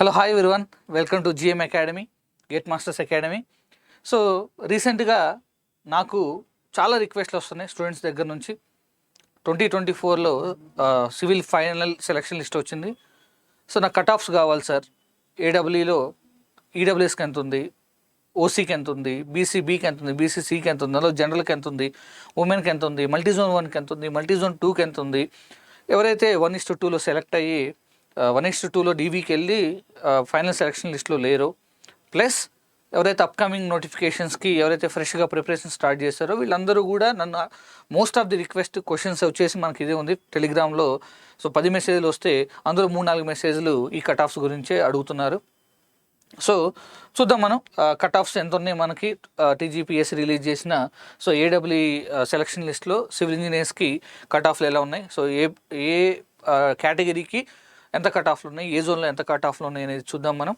Hello hi everyone, welcome to GM academy, gate masters academy. So రీసెంట్గా నాకు చాలా రిక్వెస్ట్లు వస్తున్నాయి స్టూడెంట్స్ దగ్గర నుంచి. 2024లో సివిల్ ఫైనల్ సెలక్షన్ లిస్ట్ వచ్చింది. సో నాకు కట్ ఆఫ్స్ కావాలి సార్. ఏడబ్ల్యూలో ఈడబ్ల్యూఎస్కి ఎంత ఉంది, ఓసీకి ఎంత ఉంది, బీసీబీకి ఎంత ఉంది, బీసీసీకి ఎంత ఉంది, అందులో జనరల్కి ఎంత ఉంది, ఉమెన్కి ఎంత ఉంది, మల్టీజోన్ 1కి ఎంత ఉంది, మల్టీజోన్ 2కి ఎంత ఉంది. ఎవరైతే 1:2లో సెలెక్ట్ అయ్యి 1:2లో డీవీకి వెళ్ళి ఫైనల్ సెలక్షన్ లిస్ట్లో లేరో, ప్లస్ ఎవరైతే అప్కమింగ్ నోటిఫికేషన్స్కి ఎవరైతే ఫ్రెష్గా ప్రిపరేషన్ స్టార్ట్ చేస్తారో వీళ్ళందరూ కూడా నన్ను most of the request questions వచ్చేసి మనకి ఇదే ఉంది టెలిగ్రామ్లో. సో 10 మెసేజ్లు వస్తే అందులో 3-4 మెసేజ్లు ఈ కట్ ఆఫ్స్ గురించే అడుగుతున్నారు. సో చూద్దాం మనం కట్ ఆఫ్స్ ఎంత ఉన్నాయి మనకి. టీజీపీఎస్సీ రిలీజ్ చేసిన సో ఏడబ్ల్యూ సెలక్షన్ లిస్ట్లో సివిల్ ఇంజనీర్స్కి కట్ ఆఫ్లు ఎలా ఉన్నాయి, సో ఏ ఏ కేటగిరీకి ఎంత కట్ ఆఫ్లు ఉన్నాయి, ఏ జోన్లో ఎంత కట్ ఆఫ్లు ఉన్నాయి అనేది చూద్దాం మనం.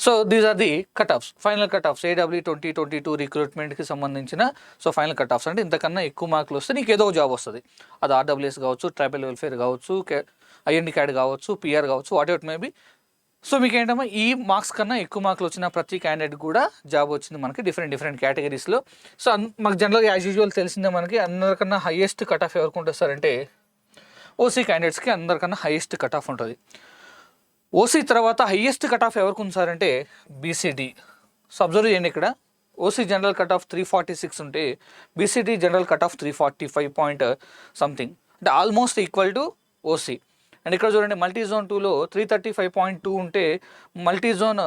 So these are the cut offs, final cut offs AW 2022 రిక్రూట్మెంట్కి సంబంధించిన సో ఫైనల్ కట్ ఆఫ్స్. అంటే ఇంతకన్నా ఎక్కువ మార్కులు వస్తే నీకు ఏదో జాబ్ వస్తుంది. అది ఆర్డబ్ల్యూఎస్ కావచ్చు, ట్రైబల్ వెల్ఫేర్ కావచ్చు, ఐఎన్డి క్యాడ్ కావచ్చు, పిఆర్ కావచ్చు, వాట్ ఎవర్ మేబీ. సో మీకు ఏంటమ్మా, ఈ మార్క్స్ కన్నా ఎక్కువ మార్కులు వచ్చిన ప్రతి క్యాండిడేట్ కూడా జాబ్ వచ్చింది మనకి డిఫరెంట్ కేటగిరీస్లో. సో మాకు జనరల్గా యాజ్ యూజువల్ తెలిసిందే మనకి అందరికన్నా హైయెస్ట్ కట్ ఆఫ్ ఎవరికి ఉంటుంది సార్ అంటే ఓసీ క్యాండిడేట్స్కి అందరికన్నా హైయెస్ట్ కట్ ఆఫ్ ఉంటుంది. ఓసీ తర్వాత హైయెస్ట్ కట్ ఆఫ్ ఎవరికి ఉంది సార్ అంటే బీసీడీ. సో అబ్జర్వ్ చేయండి, ఇక్కడ ఓసీ జనరల్ కట్ ఆఫ్ 346 ఉంటే BCD general cut off 345 point something, అంటే almost equal to OC. And ఇక్కడ చూడండి మల్టీజోన్ 2లో 335.2 ఉంటే మల్టీజోన్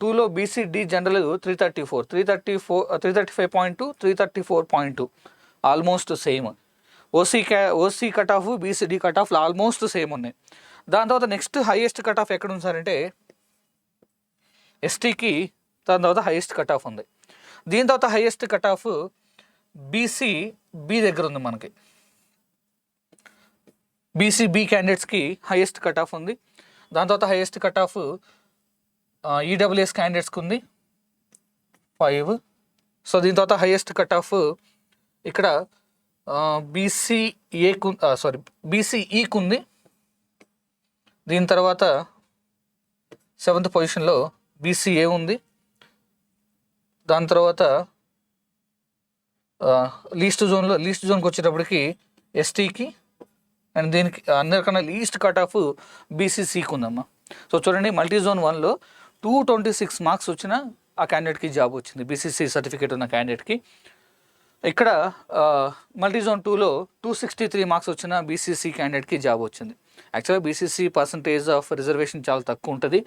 2లో BCD general 335.2 334.2 almost same. OC cut off BCD cut off almost same ఉన్నాయి. దాని తర్వాత నెక్స్ట్ హైయెస్ట్ కట్ ఆఫ్ ఎక్కడ ఉంది సార్ అంటే ఎస్టీకి దాని తర్వాత హైయెస్ట్ కట్ ఆఫ్ ఉంది. దీని తర్వాత హైయెస్ట్ కట్ ఆఫ్ బీసీబీ దగ్గర ఉంది మనకి. బీసీబీ క్యాండిడేట్స్కి హైయెస్ట్ కట్ ఆఫ్ ఉంది. దాని తర్వాత హైయెస్ట్ కట్ ఆఫ్ ఈడబ్ల్యూఎస్ క్యాండిడేట్స్కి ఉంది 5. సో దీని తర్వాత హైయెస్ట్ కట్ ఆఫ్ ఇక్కడ బీసీఈకి ఉంది. దీని తర్వాత 7th పొజిషన్లో బీసీఏ ఉంది. దాని తర్వాత లీస్ట్ జోన్కి వచ్చేటప్పటికి ఎస్టీకి, అండ్ దీనికి అందరికన్నా లీస్ట్ కట్ ఆఫ్ బీసీసీకి ఉందమ్మా. సో చూడండి మల్టీజోన్ 1లో 226 మార్క్స్ వచ్చిన ఆ క్యాండిడేట్కి జాబ్ వచ్చింది, బీసీసీ సర్టిఫికేట్ ఉన్న క్యాండిడేట్కి. ఇక్కడ మల్టీజోన్ 2లో 263 మార్క్స్ వచ్చిన బీసీసీ క్యాండిడేట్కి జాబ్ వచ్చింది. యాక్చువల్గా బీసీసీ పర్సంటేజ్ ఆఫ్ రిజర్వేషన్ చాలా తక్కువ ఉంటుంది.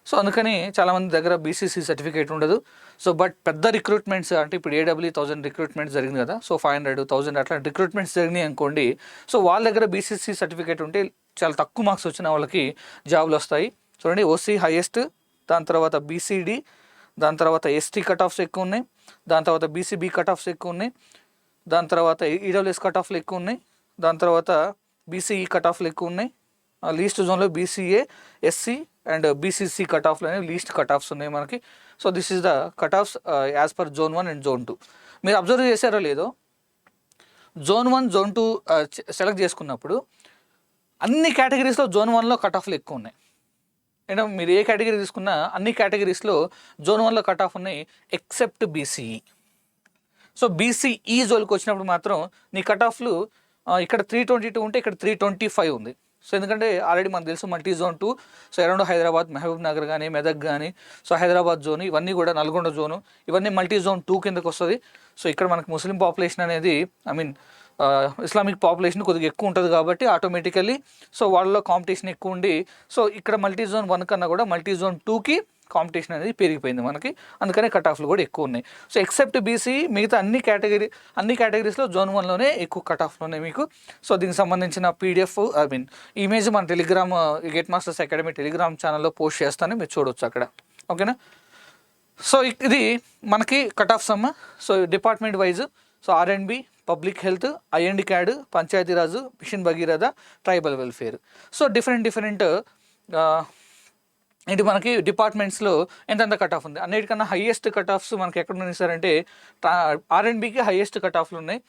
సో అందుకని చాలామంది దగ్గర బీసీసీ సర్టిఫికేట్ ఉండదు. సో బట్ పెద్ద రిక్రూట్మెంట్స్ అంటే ఇప్పుడు ఏడబ్ల్యూ 1000 రిక్రూట్మెంట్స్ జరిగింది కదా, సో 500, 1000 అట్లా రిక్రూట్మెంట్స్ జరిగినాయి అనుకోండి. సో వాళ్ళ దగ్గర బీసీసీ సర్టిఫికేట్ ఉంటే చాలా తక్కువ మార్క్స్ వచ్చిన వాళ్ళకి జాబ్లు వస్తాయి. చూడండి ఓసీ హైయెస్ట్, దాని తర్వాత బీసీడీ, దాని తర్వాత ఎస్టీ కట్ ఆఫ్స్ ఎక్కువ ఉన్నాయి, దాని తర్వాత బీసీబీ కట్ ఆఫ్స్ ఎక్కువ ఉన్నాయి, దాని తర్వాత ఈడబ్ల్యూఎస్ కట్ ఆఫ్లు ఎక్కువ ఉన్నాయి, దాని తర్వాత బీసీఈ కట్ ఆఫ్లు ఎక్కువ ఉన్నాయి. లీస్ట్ జోన్లో BCA, SC and BCC cut ఆఫ్లు అనేవి లీస్ట్ కట్ ఆఫ్స్ ఉన్నాయి మనకి. So this is the cut offs as per zone 1 and zone 2. మీరు అబ్జర్వ్ చేశారో లేదో, జోన్ 1, జోన్ 2 సెలెక్ట్ చేసుకున్నప్పుడు అన్ని కేటగిరీస్లో జోన్ 1లో కట్ ఆఫ్లు ఎక్కువ ఉన్నాయి. అంటే మీరు ఏ కేటగిరీ తీసుకున్నా అన్ని కేటగిరీస్లో జోన్ 1లో కట్ ఆఫ్ ఉన్నాయి ఎక్సెప్ట్ బీసీఈ. సో బీసీఈ జోన్కి వచ్చినప్పుడు మాత్రం నీ కట్ ఆఫ్లు ఇక్కడ 322 ఉంటే ఇక్కడ 325 ఉంది. సో ఎందుకంటే ఆల్రెడీ మనకు తెలుసు multi zone 2 so around Hyderabad, Mahabubnagar కానీ, మెదక్ కానీ, సో హైదరాబాద్ జోన్ ఇవన్నీ కూడా, నల్గొండ జోను ఇవన్నీ మల్టీజోన్ 2 కిందకు వస్తుంది. సో ఇక్కడ మనకు ముస్లిం పాపులేషన్ అనేది ఇస్లామిక్ పాపులేషన్ కొద్దిగా ఎక్కువ ఉంటుంది కాబట్టి ఆటోమేటికల్లీ సో వాళ్ళలో కాంపిటీషన్ ఎక్కువ ఉండి, సో ఇక్కడ మల్టీజోన్ 1 కన్నా కూడా మల్టీజోన్ 2కి కాంపిటీషన్ అనేది పెరిగిపోయింది మనకి, అందుకనే కట్ ఆఫ్లు కూడా ఎక్కువ ఉన్నాయి. సో ఎక్సెప్ట్ బీసీ మిగతా అన్ని కేటగిరీస్లో జోన్ 1లోనే ఎక్కువ కట్ ఆఫ్లు ఉన్నాయి మీకు. సో దీనికి సంబంధించిన పీడిఎఫ్ ఇమేజ్ మన Telegram gate masters academy Telegram ఛానల్లో పోస్ట్ చేస్తాను, మీరు చూడవచ్చు అక్కడ. ఓకేనా? సో ఇది మనకి కట్ ఆఫ్స్ అమ్మ. So department wise so R and B, public health, IMD CAD, Panchayati Raj, mission Bhagiratha, tribal welfare. So different ఏంటి మనకి డిపార్ట్మెంట్స్లో ఎంతెంత కట్ ఆఫ్ ఉంది. అన్నిటికన్నా హైయెస్ట్ కట్ ఆఫ్స్ మనకి ఎక్కడ ఉన్నాయి సార్ అంటే ఆర్ఎండ్బికి హైయెస్ట్ కట్ ఆఫ్లు ఉన్నాయి,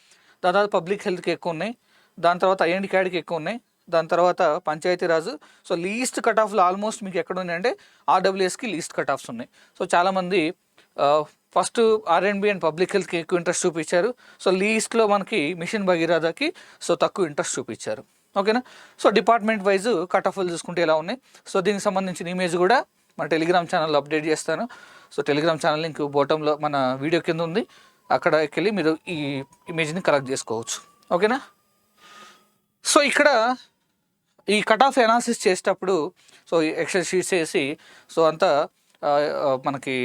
దాదాపు పబ్లిక్ హెల్త్కి ఎక్కువ ఉన్నాయి, దాని తర్వాత ఐఎండి క్యాడ్కి ఎక్కువ ఉన్నాయి, దాని తర్వాత పంచాయతీరాజు. సో లీస్ట్ కట్ ఆఫ్లో ఆల్మోస్ట్ మీకు ఎక్కడ ఉన్నాయంటే ఆర్డబ్ల్యూఎస్కి లీస్ట్ కట్ ఆఫ్స్ ఉన్నాయి. సో చాలామంది ఫస్ట్ ఆర్ఎండ్బి అండ్ పబ్లిక్ హెల్త్కి ఎక్కువ ఇంట్రెస్ట్ చూపించారు. సో లీస్ట్లో మనకి మిషన్ భగీరథకి సో తక్కువ ఇంట్రెస్ట్ చూపించారు. ఓకేనా. సో డిపార్ట్మెంట్ వైజ్ కట్ ఆఫ్లు చూసుకుంటే ఎలా ఉన్నాయి. సో దీనికి సంబంధించిన ఇమేజ్ కూడా మన టెలిగ్రామ్ ఛానల్లో అప్డేట్ చేస్తాను. సో టెలిగ్రామ్ ఛానల్ లింక్ బాటంలో మన వీడియో కింద ఉంది, అక్కడికి వెళ్ళి మీరు ఈ ఇమేజ్ని కలెక్ట్ చేసుకోవచ్చు. ఓకేనా. సో ఇక్కడ ఈ కట్ ఆఫ్ అనాలిసిస్ చేసేటప్పుడు సో ఎక్సెల్ షీట్స్ వేసి సో అంతా మనకి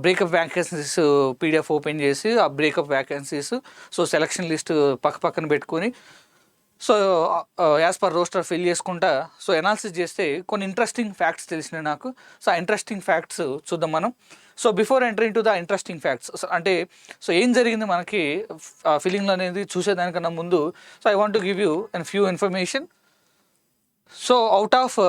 బ్రేకప్ వ్యాకెన్సీస్ పీడిఎఫ్ ఓపెన్ చేసి ఆ breakup vacancies so selection list పక్కన పెట్టుకొని so as per roster fill చేసుకుంటా సో అనాలిసిస్ చేస్తే కొన్ని ఇంట్రెస్టింగ్ ఫ్యాక్ట్స్ తెలిసినాయి నాకు. సో ఆ ఇంట్రెస్టింగ్ ఫ్యాక్ట్స్ చూద్దాం మనం. So before entering to the interesting facts అంటే సో ఏం జరిగింది మనకి ఫిల్లింగ్లో అనేది చూసేదానికన్నా ముందు so I want to give you and few information. So out of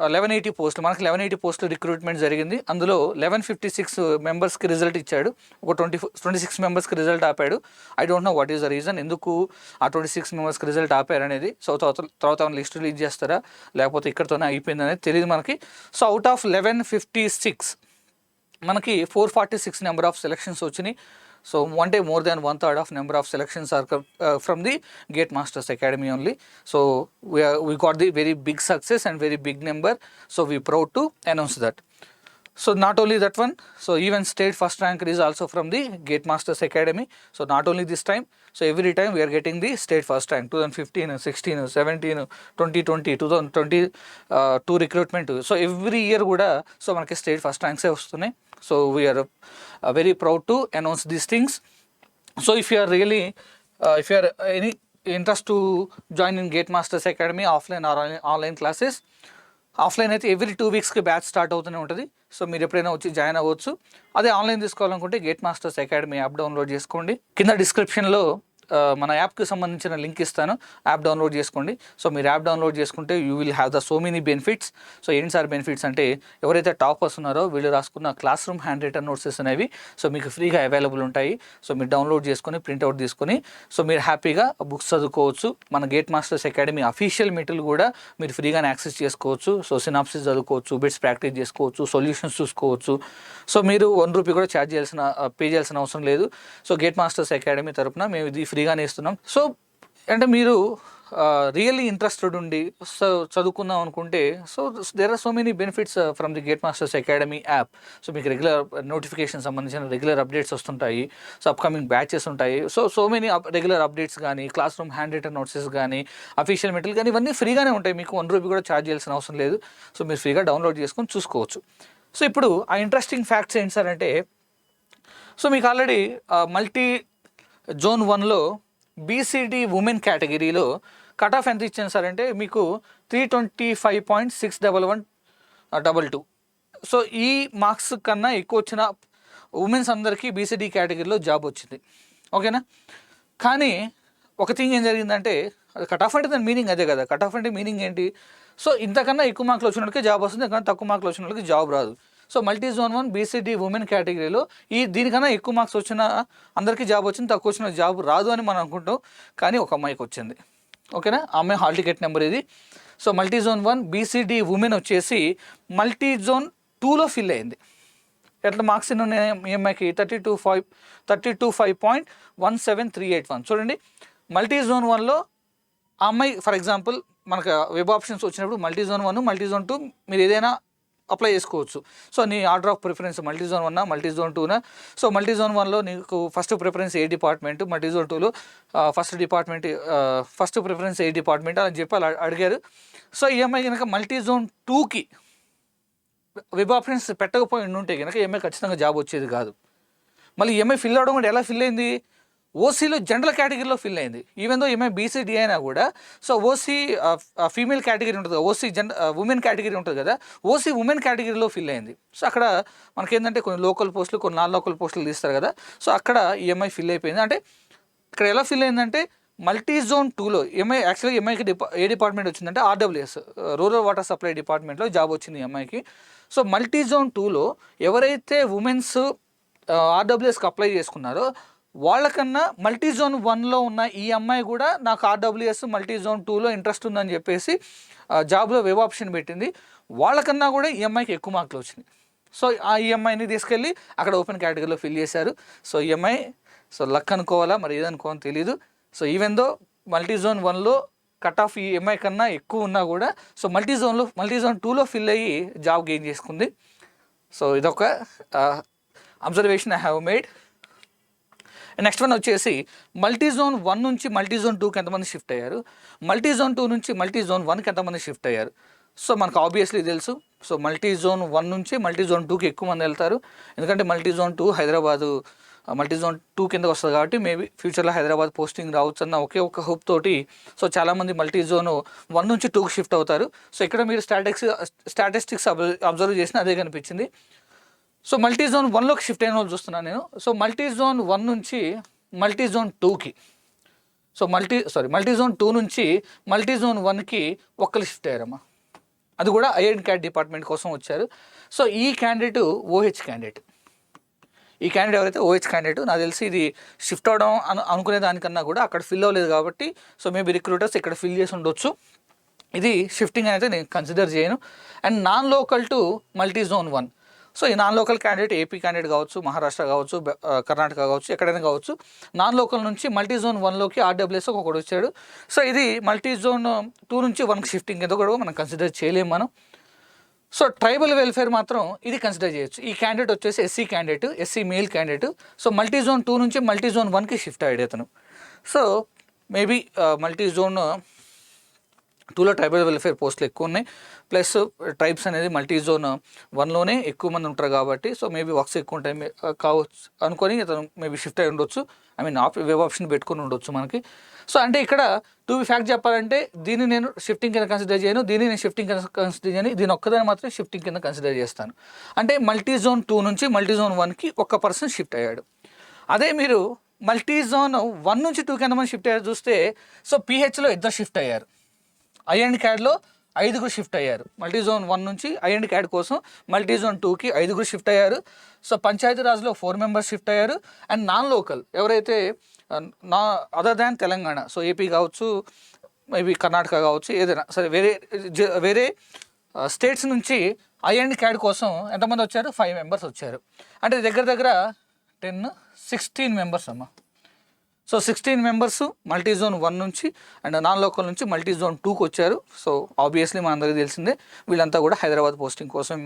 1180 పోస్టులు మనకి 1180 పోస్టులు రిక్రూట్మెంట్ జరిగింది. అందులో 1156 మెంబర్స్కి రిజల్ట్ ఇచ్చాడు, ఒక 26 మెంబర్స్కి రిజల్ట్ ఆపాడు. I don't know what is the reason, ఎందుకు ఆ 26 మెంబర్స్కి రిజల్ట్ ఆపారు అనేది. సో తర్వాత లిస్ట్ రిలీజ్ చేస్తారా లేకపోతే ఇక్కడతోనే అయిపోయింది అనేది తెలియదు మనకి. సో అవుట్ ఆఫ్ 1156 మనకి 446 నెంబర్ ఆఫ్ సెలక్షన్స్ వచ్చినాయి. So one day more than 1/3 of number of selections are from the Gate Masters Academy only. So we got the very big success and very big number. So we proud to announce that. So not only that one, so even state first rank is also from the Gate Masters Academy. So not only this time, so every time we are getting the state first rank. 2015, 16, 17, 2020, 2022 recruitment. So every year kuda so manaki state first ranks e vastunayi. So we are very proud to announce these things. So if you are really if you are any interest to join in Gate Masters Academy offline or online classes, offline అయితే every 2 వీక్స్కి batch start అవుతూనే ఉంటుంది. So మీరు ఎప్పుడైనా వచ్చి join అవ్వచ్చు. అదే online తీసుకోవాలనుకుంటే gate masters Academy app download చేసుకోండి. కింద డిస్క్రిప్షన్లో మన యాప్కి సంబంధించిన లింక్ ఇస్తాను, యాప్ డౌన్లోడ్ చేసుకోండి. సో మీరు యాప్ డౌన్లోడ్ చేసుకుంటే you will have the so many benefits. So ఏంటి సార్ బెనిఫిట్స్ అంటే ఎవరైతే టాపర్స్ ఉన్నారో వీళ్ళు రాసుకున్న క్లాస్ రూమ్ హ్యాండ్ రిటన్ నోట్సెస్ అనేవి సో మీకు ఫ్రీగా అవైలబుల్ ఉంటాయి. సో మీరు డౌన్లోడ్ చేసుకొని ప్రింట్అవుట్ తీసుకొని సో మీరు హ్యాపీగా బుక్స్ చదువుకోవచ్చు. మన gate masters academy official material కూడా మీరు ఫ్రీగానే యాక్సెస్ చేసుకోవచ్చు. సో సినాప్సిస్ చదువుకోవచ్చు, బిట్స్ ప్రాక్టీస్ చేసుకోవచ్చు, సొల్యూషన్స్ చూసుకోవచ్చు. సో మీరు ₹1 కూడా పే చేయాల్సిన అవసరం లేదు. సో గేట్ మాస్టర్స్ అకాడమీ తరపున మేము ఇది ఫ్రీగానే ఇస్తున్నాం. సో అంటే మీరు రియల్లీ ఇంట్రెస్టెడ్ ఉండి సో చదువుకుందాం అనుకుంటే so there are so many benefits from the Gate masters Academy app. So మీకు రెగ్యులర్ నోటిఫికేషన్ సంబంధించిన రెగ్యులర్ అప్డేట్స్ వస్తుంటాయి. సో అప్కమింగ్ బ్యాచెస్ ఉంటాయి. సో మెనీ రెగ్యులర్ అప్డేట్స్ కానీ classroom handwritten notes కానీ official material కానీ ఇవన్నీ ఫ్రీగానే ఉంటాయి. మీకు ₹1 కూడా ఛార్జ్ చేయాల్సిన అవసరం లేదు. సో మీరు ఫ్రీగా డౌన్లోడ్ చేసుకొని చూసుకోవచ్చు. సో ఇప్పుడు ఆ ఇంట్రెస్టింగ్ ఫ్యాక్ట్స్ ఏంటి సార్ అంటే సో మీకు ఆల్రెడీ మల్టీ జోన్ 1లో బీసీడీ ఉమెన్ కేటగిరీలో కట్ ఆఫ్ ఎంత ఇచ్చాను సార్ అంటే మీకు 325.61122. సో ఈ మార్క్స్ కన్నా ఎక్కువ వచ్చిన ఉమెన్స్ అందరికీ బీసీడీ కేటగిరీలో జాబ్ వచ్చింది. ఓకేనా. కానీ ఒక థింగ్ ఏం జరిగిందంటే కట్ ఆఫ్ అంటే దాని మీనింగ్ అదే కదా. కట్ ఆఫ్ అంటే మీనింగ్ ఏంటి? సో ఇంతకన్నా ఎక్కువ మార్కులు వచ్చిన వాళ్ళకి జాబ్ వస్తుంది, ఇంతకన్నా తక్కువ మార్కులు వచ్చిన వాళ్ళకి జాబ్ రాదు. So multi zone 1 BCD women కేటగిరీలో దీనికన్నా ఎక్కువ మార్క్స్ వచ్చిన అందరికీ జాబ్ వచ్చింది, తక్కువ వచ్చిన జాబ్ రాదు అని మనం అనుకుంటాం. కానీ ఒక అమ్మాయికి వచ్చింది. ఓకేనా. ఆ అమ్మాయి హాల్ టికెట్ నెంబర్ ఇది. So multi zone 1 BCD women వచ్చేసి మల్టీ జోన్ 2లో ఫిల్ అయింది. ఎట్లా మార్క్స్ ఎన్ని ఉన్నాయి ఈ అమ్మాయికి? 32.17381. చూడండి, మల్టీ జోన్ 1లో ఆ అమ్మాయి ఫర్ ఎగ్జాంపుల్ మనకు వెబ్ ఆప్షన్స్ వచ్చినప్పుడు మల్టీ జోన్ 1 మల్టీ జోన్ 2 మీరు ఏదైనా అప్లై చేసుకోవచ్చు. సో నీ order of preference multi zone 1 multi zone 2. So multi zone 1లో నీకు ఫస్ట్ ప్రిఫరెన్స్ ఏ డిపార్ట్మెంట్, మల్టీ జోన్ 2లో ఫస్ట్ ప్రిఫరెన్స్ ఏ డిపార్ట్మెంట్ అని చెప్పి అలా అడిగారు. సో ఈ అమ్మాయి కనుక మల్టీ జోన్ 2కి వెబ్ ఆప్షన్స్ పెట్టకపోయి ఉంటే కనుక ఈఎంఐ ఖచ్చితంగా జాబ్ వచ్చేది కాదు. మళ్ళీ ఈఎంఐ ఫిల్ అవ్వడం కూడా ఎలా ఫిల్ అయింది? ఓసీలో జనరల్ కేటగిరీలో ఫిల్ అయింది. ఈవెన్ దో ఈమె బీసీడీ అయినా కూడా సో ఓసీ ఫీమేల్ కేటగిరీ ఉంటుంది కదా, ఓసీ ఉమెన్ కేటగిరీ ఉంటుంది కదా, ఓసీ ఉమెన్ కేటగిరీలో ఫిల్ అయింది. సో అక్కడ మనకేంటంటే కొన్ని లోకల్ పోస్టులు కొన్ని నాన్ లోకల్ పోస్టులు తీస్తారు కదా. సో అక్కడ ఈఎంఐ ఫిల్ అయిపోయింది. అంటే ఇక్కడ ఎలా ఫిల్ అయిందంటే మల్టీ జోన్ 2లో యాక్చువల్గా ఎంఐకి ఏ డిపార్ట్మెంట్ వచ్చిందంటే ఆర్డబ్ల్యూఎస్ రూరల్ వాటర్ సప్లై డిపార్ట్మెంట్లో జాబ్ వచ్చింది ఎంఐకి. సో మల్టీ జోన్ 2లో ఎవరైతే ఉమెన్స్ ఆర్డబ్ల్యూఎస్కి అప్లై చేసుకున్నారో వాళ్ళకన్నా మల్టీ జోన్ 1లో ఉన్న ఈ అమ్మాయి కూడా నాకు ఆర్డబ్ల్యూఎస్ మల్టీ జోన్ 2లో ఇంట్రెస్ట్ ఉందని చెప్పేసి జాబ్లో వెబ్ ఆప్షన్ పెట్టింది. వాళ్ళకన్నా కూడా ఈ అమ్మాయికి ఎక్కువ మార్కులు వచ్చినాయి. సో ఆ ఈఎంఐని తీసుకెళ్ళి అక్కడ ఓపెన్ కేటగిరీలో ఫిల్ చేశారు. సో ఈఎంఐ సో లక్ అనుకోవాలా మరి ఏదనుకోవాలని తెలీదు. So even though multi zone 1లో కట్ ఆఫ్ ఈఎంఐ కన్నా ఎక్కువ ఉన్నా కూడా సో మల్టీ జోన్ 2లో ఫిల్ అయ్యి జాబ్ గెయిన్ చేసుకుంది. సో ఇదొక observation I have made. Next one వచ్చేసి మల్టీ జోన్ 1 నుంచి మల్టీ జోన్ 2కి ఎంతమంది షిఫ్ట్ అయ్యారు, మల్టీ జోన్ 2 నుంచి మల్టీ జోన్ 1కి ఎంతమంది షిఫ్ట్ అయ్యారు. సో మనకు ఆబ్వియస్లీ తెలుసు. సో మల్టీ జోన్ 1 నుంచి మల్టీ జోన్ 2కి ఎక్కువ మంది వెళ్తారు. ఎందుకంటే multi zone 2 Hyderabad multi zone 2 కిందకి వస్తుంది కాబట్టి మేబీ ఫ్యూచర్లో హైదరాబాద్ పోస్టింగ్ రావచ్చు అన్న ఒకే ఒక హోప్ తోటి సో చాలామంది మల్టీ జోన్ 1 నుంచి 2కి షిఫ్ట్ అవుతారు. సో ఇక్కడ మీరు స్టాటిస్టిక్స్ అబ్జర్వ్ చేసిన అదే కనిపించింది. సో మల్టీ జోన్ 1లోకి షిఫ్ట్ అయిన వాళ్ళు చూస్తున్నాను నేను. సో మల్టీ జోన్ 1 నుంచి మల్టీ జోన్ 2కి సో మల్టీ జోన్ 2 నుంచి మల్టీ జోన్ 1కి ఒక్కరు షిఫ్ట్ అయ్యారమ్మా. అది కూడా ఐఎన్ క్యాట్ డిపార్ట్మెంట్ కోసం వచ్చారు. సో ఈ క్యాండిడేట్ ఓహెచ్ క్యాండిడేట్. ఈ క్యాండిడేట్ ఎవరైతే ఓహెచ్ క్యాండిడేట్ నాకు తెలిసి ఇది షిఫ్ట్ అవడం అనుకునే దానికన్నా కూడా అక్కడ ఫిల్ అవ్వలేదు కాబట్టి సో మేబీ రిక్రూటర్స్ ఇక్కడ ఫిల్ చేసి ఉండొచ్చు. ఇది షిఫ్టింగ్ అనేది నేను కన్సిడర్ చేయను. And non local to multi zone 1. So ఈ non local candidate AP candidate కావచ్చు, మహారాష్ట్ర కావచ్చు, కర్ణాటక కావచ్చు, ఎక్కడైనా కావచ్చు. నాన్ లోకల్ నుంచి మల్టీ జోన్ 1లోకి ఆర్డబ్ల్యూఎస్ ఒకడు వచ్చాడు. సో ఇది మల్టీ జోన్ 2 నుంచి 1కి షిఫ్టింగ్ ఏదో కూడా మనం కన్సిడర్ చేయలేము మనం. సో ట్రైబల్ వెల్ఫేర్ మాత్రం ఇది కన్సిడర్ చేయొచ్చు. ఈ క్యాండిడేట్ వచ్చేసి SC male candidate. So multi zone 2 నుంచి మల్టీ జోన్ 1కి షిఫ్ట్ అయ్యాడు అతను. సో మేబీ మల్టీ జోన్ 2లో ట్రైబల్ వెల్ఫేర్ పోస్టులు ఎక్కువ ఉన్నాయి. ప్లస్ ట్రైబ్స్ అనేది మల్టీ జోన్ 1లోనే ఎక్కువ మంది ఉంటారు కాబట్టి సో మేబీ వర్క్స్ ఎక్కువ ఉంటాయి కావచ్చు అనుకొని అతను మేబీ షిఫ్ట్ అయి ఉండొచ్చు. ఐ మీన్ వెబ్ ఆప్షన్ పెట్టుకుని ఉండొచ్చు మనకి. సో అంటే ఇక్కడ టు బి ఫ్యాక్ట్ చెప్పాలంటే దీన్ని నేను షిఫ్టింగ్ కింద కన్సిడర్ చేయను, దీన్ని నేను షిఫ్టింగ్ కింద కన్సిడర్ చేయను, దీని ఒక్కదాన్ని మాత్రం షిఫ్టింగ్ కింద కన్సిడర్ చేస్తాను. అంటే మల్టీ జోన్ 2 నుంచి మల్టీ జోన్ 1కి ఒక్క పర్సన్ షిఫ్ట్ అయ్యాడు. అదే మీరు మల్టీ జోన్ 1 నుంచి 2కి ఎంతమంది షిఫ్ట్ అయ్యారు చూస్తే సో పిహెచ్లో ఇద్దరు షిఫ్ట్ అయ్యారు. ఐఎండ్ క్యాడ్లో 5గురు షిఫ్ట్ అయ్యారు. మల్టీ జోన్ 1 నుంచి ఐఎండ్ క్యాడ్ కోసం మల్టీ జోన్ 2కి 5గురు షిఫ్ట్ అయ్యారు. సో పంచాయతీరాజ్లో 4 మెంబర్స్ షిఫ్ట్ అయ్యారు. అండ్ నాన్ లోకల్ ఎవరైతే other than Telangana, so AP కావచ్చు, మేబీ కర్ణాటక కావచ్చు, ఏదైనా సరే వేరే స్టేట్స్ నుంచి ఐఎండ్ క్యాడ్ కోసం ఎంతమంది వచ్చారు, 5 మెంబర్స్ వచ్చారు. అంటే దగ్గర 16 మెంబర్స్ అమ్మ. సో 16 మెంబర్స్ మల్టీ జోన్ 1 నుంచి అండ్ నాన్ లోకల్ నుంచి మల్టీ జోన్ 2కి వచ్చారు. సో ఆబ్వియస్లీ మనందరికీ తెలిసిందే వీళ్ళంతా కూడా హైదరాబాద్ పోస్టింగ్ కోసం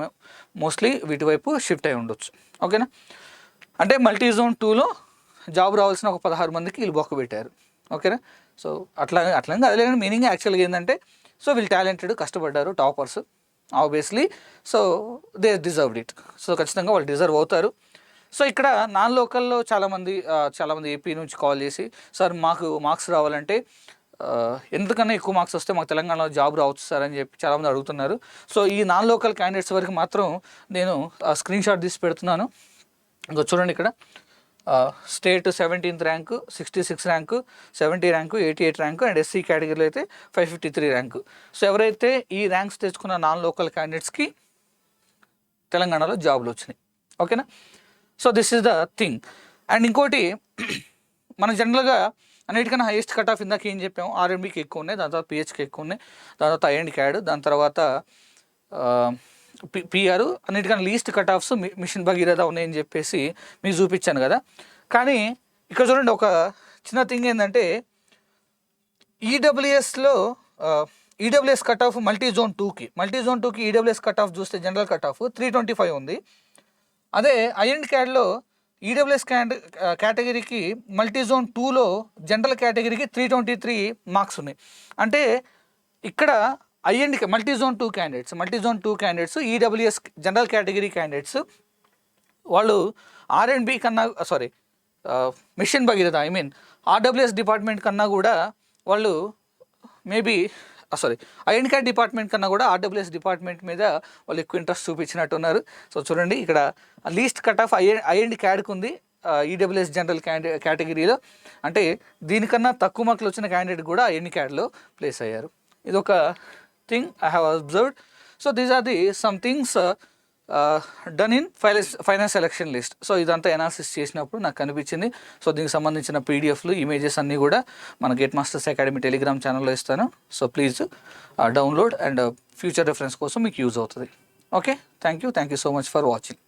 మోస్ట్లీ వీటి వైపు షిఫ్ట్ అయి ఉండొచ్చు. ఓకేనా. అంటే మల్టీ జోన్ 2లో జాబ్ రావాల్సిన ఒక 16 మందికి వీళ్ళు బొక్క పెట్టారు. ఓకేనా. సో అట్లా అదే మీనింగ్ యాక్చువల్గా ఏంటంటే సో వీళ్ళు టాలెంటెడ్, కష్టపడ్డారు, toppers obviously. So they deserved it. So ఖచ్చితంగా వాళ్ళు డిజర్వ్ అవుతారు. సో ఇక్కడ నాన్ లోకల్లో చాలామంది ఏపీ నుంచి కాల్ చేసి సార్ మాకు మార్క్స్ రావాలంటే ఎందుకన్నా ఎక్కువ మార్క్స్ వస్తే మాకు తెలంగాణలో జాబ్ రావచ్చు సార్ అని చెప్పి చాలామంది అడుగుతున్నారు. సో ఈ నాన్ లోకల్ క్యాండిడేట్స్ వరకు మాత్రం నేను స్క్రీన్ షాట్ తీసి పెడుతున్నాను. ఇంకా చూడండి ఇక్కడ state 17th rank, 66 rank, 70 rank, 88 rank and SC కేటగిరీలో అయితే 553 ర్యాంకు. సో ఎవరైతే ఈ ర్యాంక్స్ తెచ్చుకున్న నాన్ లోకల్ క్యాండిడేట్స్కి తెలంగాణలో జాబులు వచ్చినాయి. ఓకేనా. So this is the thing. And ఇంకోటి మన జనరల్గా అన్నిటికన్నా హైయెస్ట్ కట్ ఆఫ్ ఇందాక ఏం చెప్పాము, ఆర్ఎండ్బికి ఎక్కువ ఉన్నాయి, దాని తర్వాత పిహెచ్కి ఎక్కువ ఉన్నాయి, దాని తర్వాత ఐఎండ్ క్యాడ్, దాని తర్వాత పిఆర్, అన్నిటికన్నా least cut offs mission Bhagiratha ఉన్నాయని చెప్పేసి మీకు చూపించాను కదా. కానీ ఇక్కడ చూడండి ఒక చిన్న థింగ్ ఏంటంటే EWS cut off multi zone 2కి ఈడబ్ల్యూఎస్ కట్ ఆఫ్ చూస్తే జనరల్ కట్ ఆఫ్ 325 ఉంది. అదే ఐఎండ్ క్యాడ్లో ఈడబ్ల్యూఎస్ కేటగిరీకి మల్టీ జోన్ 2లో జనరల్ కేటగిరీకి 323 మార్క్స్ ఉన్నాయి. అంటే ఇక్కడ I and multi zone 2 candidates EWS general category candidates వాళ్ళు ఆర్ఎండ్బి కన్నా మిషన్ భగీరథ ఆర్డబ్ల్యూఎస్ డిపార్ట్మెంట్ కన్నా కూడా వాళ్ళు మేబీ ఐఎండ్ క్యాడ్ డిపార్ట్మెంట్ కన్నా కూడా ఆర్డబ్ల్యూఎస్ డిపార్ట్మెంట్ మీద వాళ్ళు ఎక్కువ ఇంట్రెస్ట్ చూపించినట్టున్నారు. సో చూడండి ఇక్కడ లీస్ట్ కట్ ఆఫ్ ఐఎండ్ క్యాడ్కి ఉంది ఈడబ్ల్యూఎస్ జనరల్ కేటగిరీలో. అంటే దీనికన్నా తక్కువ మార్కులు వచ్చిన క్యాండిడేట్ కూడా ఐఎండ్ క్యాడ్లో ప్లేస్ అయ్యారు. ఇది ఒక thing I have observed. So these are the some things done in finance selection list. So ఇదంతా ఎనాలిసిస్ చేసినప్పుడు నాకు కనిపించింది. సో దీనికి సంబంధించిన పీడిఎఫ్లు, ఇమేజెస్ అన్నీ కూడా మన గేట్ మాస్టర్స్ అకాడమీ టెలిగ్రామ్ ఛానల్లో ఇస్తాను. So please download and future reference కోసం మీకు యూజ్ అవుతుంది. Okay, thank you so much for watching.